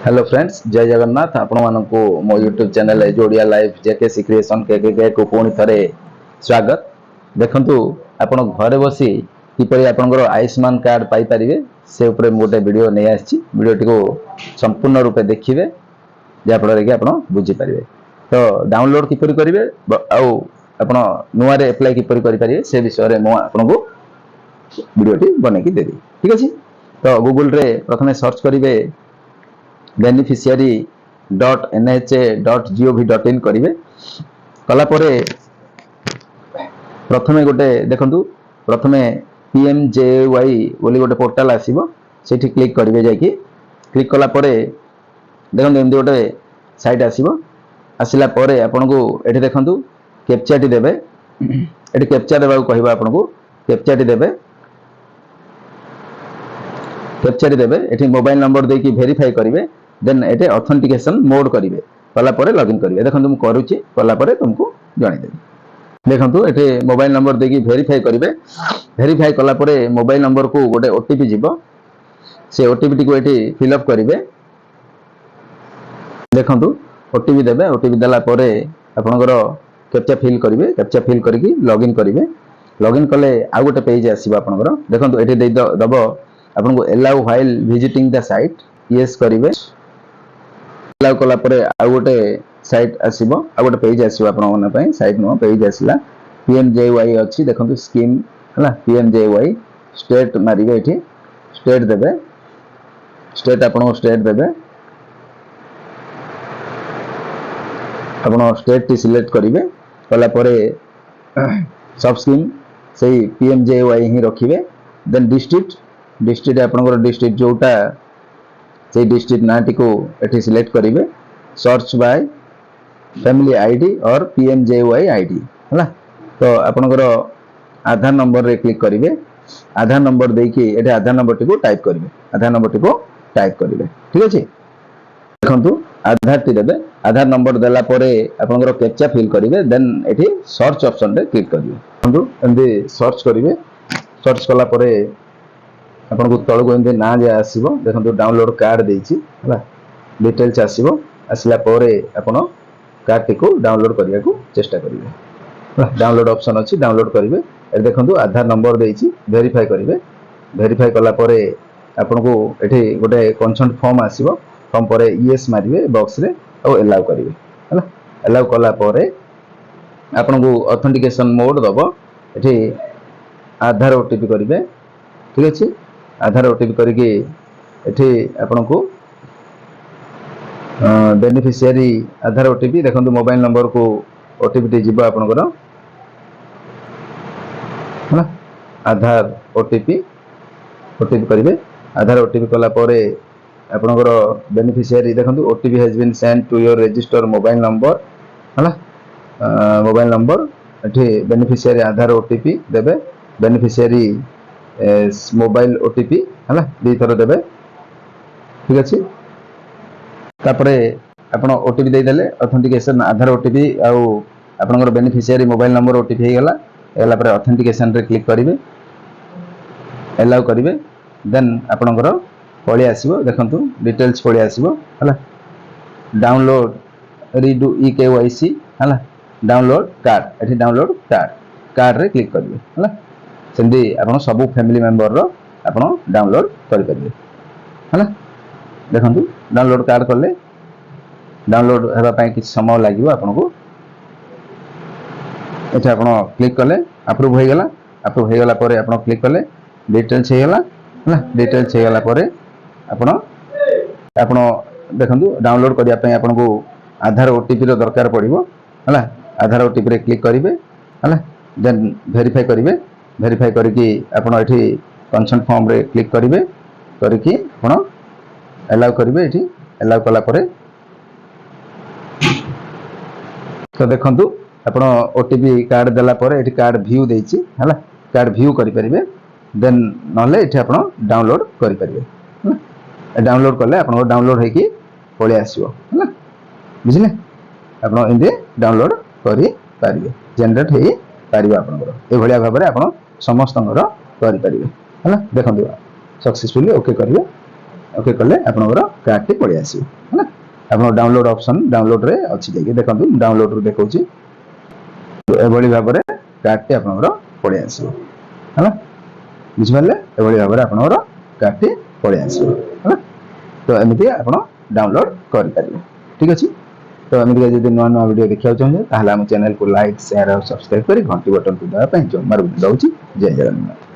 Hello friends, जय जगन्नाथ। आपण मानकु मो यूट्यूब चैनल eduodialifejkccreationkkk को पुणी थरे स्वागत। देखंतु आपण घरे बसी किपरि आपनकर आयुष्मान कार्ड पाई परिवे से ऊपर मोटे वीडियो नै आछि। वीडियोटी को संपूर्ण रूपे देखिबे जे फल कि आपण बुझी परिवे। तो डाउनलोड किपरि करिवे आउ आपण नुआ रे अप्लाई किपरि करि परिवे से विषय रे मो आपन को वीडियोटी बनै कि देबी। ठीक अछि। तो गूगल रे प्रथमे सर्च करिवे beneficiary.nha.gov.in करिवे। कला परे प्रथमे गोटे देखंतु प्रथमे PMJAY बोली गोटे पोर्टल आसीबो, सेठी क्लिक करिवे। जाकी क्लिक कला परे देखंतु एमदी गोटे साइट आसीबो। आसिला परे आपनको एठी देखंतु कैप्चाटी देबे। एठी कैप्चा देबा को कहबा आपनको कैप्चाटी देबे। कैप्चाटी देबे एठी मोबाइल नंबर देकी वेरीफाई करिवे। देन एटे ऑथेंटिकेशन मोड करिवे। कला परे लॉगिन करिवे। देखंतु हम करूची कला परे तुमको जानि देबी। देखंतु एटे मोबाइल नंबर देकी वेरीफाई करिवे। वेरीफाई कला परे मोबाइल नंबर को गोटे ओटीपी जीवो। से ओटीपी को एटी फिल अप करिवे। देखंतु ओटीपी देबे। ओटीपी देला परे आपनकर कैप्चा फिल करिवे। कैप्चा फिल करके लॉगिन करिवे। लॉगिन कले आ गोटे पेज आसीबो आपनकर। देखंतु एटी दे दबो आपनको allow while visiting the site yes करिवे। allow कला परे आ गोटे साइट आसीबो, आ गोटे पेज आसीबो आपन मन पय। साइट नो पेज आसीला PMJAY अछि। देखंतु स्कीम हला PMJAY स्टेट मारिवे। एठी स्टेट देबे। स्टेट आपन स्टेट देबे। आपन स्टेट टी सिलेक्ट करिवे। कला परे सब स्कीम सेही PMJAY ही रखिवे। देन डिस्ट्रिक्ट आपनकर डिस्ट्रिक्ट जोटा से डिस्ट्रिक्ट नाटी को एठी सिलेक्ट करिवे। सर्च बाय फैमिली आईडी और PMJAY आईडी हला। तो आपनकर आधार नंबर रे क्लिक करिवे। आधार नंबर देकी एठी आधार नंबर टी को टाइप करिवे। आधार नंबर टी को टाइप करिवे। ठीक अछि। देखंतु आधार टी देबे। आधार नंबर देला परे आपनकर कैप्चा फिल करिवे। देन एठी सर्च ऑप्शन रे क्लिक करिवे। देखंतु एंदी सर्च करिवे। सर्च कला परे आपन को तळ को एंदे ना जे आसीबो। देखंतु डाउनलोड कार्ड देछि हला। डिटेल्स आसीबो। आसिला परे आपन कार्ड टी को डाउनलोड करिया को चेष्टा करिवे। डाउनलोड ऑप्शन अछि, डाउनलोड करिवे। ए देखंतु आधार नंबर देछि, वेरीफाई करिवे। वेरीफाई कला परे आपन को एठी गोटे कंसेंट फॉर्म आसीबो। फॉर्म परे यस मारिवे बॉक्स रे और अलाउ करिवे हला। अलाउ कला परे आपन को ऑथेंटिकेशन मोड दबो। एठी आधार ओटीपी करिवे। ठीक अछि। आधार ओटीपी करके एठी आपन को बेनिफिशियरी आधार ओटीपी देखंतु मोबाइल नंबर को ओटीपी टी जीवो आपनकर हला। आधार ओटीपी करिवे। आधार ओटीपी कला परे आपनकर बेनिफिशियरी देखंतु OTP has been send to your register mobile number हला। मोबाइल नंबर एठी बेनिफिशियरी आधार ओटीपी देबे। बेनिफिशियरी मोबाइल ओटीपी हला दी थरो देबे। ठीक अछि। तापरे आपण ओटीपी दे देले ऑथेंटिकेशन आधार ओटीपी आउ आपनकर बेनिफिशियरी मोबाइल नंबर ओटीपी हे गेला। एला परे ऑथेंटिकेशन रे क्लिक करिवे। अलाउ करिवे। देन आपनकर पळी आसीबो। देखंतु डिटेल्स पळी आसीबो हला। डाउनलोड रीडू e-kyc हला। डाउनलोड कार्ड एठी डाउनलोड कार्ड रे क्लिक करिवे हला। सेंदी आपण सब फैमिली मेंबर रो आपण डाउनलोड करि परिबे हला। देखंतु डाउनलोड कार्ड करले डाउनलोड हेबा पय किछ समय लागिवो आपण को। एटा आपण क्लिक करले अप्रूव हो गेला। अप्रूव हो गेला परे आपण क्लिक करले डिटेल्स हे गेला हला। डिटेल्स हे गेला परे आपण देखंतु डाउनलोड करिया पय आपण को आधार ओटीपी रो दरकार पड़िबो हला। आधार ओटीपी रे क्लिक करिवे हला। देन वेरीफाई करिवे। वेरीफाई करके आपण एठी कंसेंट फॉर्म रे क्लिक करिवे। करके आपण अलाउ करिवे। एठी अलाउ कला परे तो देखंतु आपण ओटीपी कार्ड देला परे एठी कार्ड व्यू देछि हला। कार्ड व्यू करि परिवे। देन नले एठी आपण डाउनलोड करि परिवे हला। डाउनलोड करले आपण डाउनलोड हेकी पळे आसीबो हला। बुझिले आपण इंदे डाउनलोड करि परिवे। जनरेट हेई परिवे आपनकर ए भलिया भाबरे आपण समस्तंगर करि परिवे हला। देखंतु सक्सेसफुली ओके करिवे। ओके कले आपनकर कार्ड टी पड़े आसी है आपन डाउनलोड ऑप्शन डाउनलोड रे अछि देखि देखंतु डाउनलोड रे देखौची एभली भाव रे कार्ड टी आपनकर पड़े आसी है बुझ पाले एभली भाव रे आपनकर कार्ड टी पड़े आसी है तो एमिति आपन डाउनलोड कर पारिबे ठीक अछि तो एमिति जदि नवा नवा वीडियो देखिया चाहबे ताहले हम चैनल को लाइक शेयर और सब्सक्राइब करी घंटी बटन को दबा पय जमार दउची जय जगन्नाथ।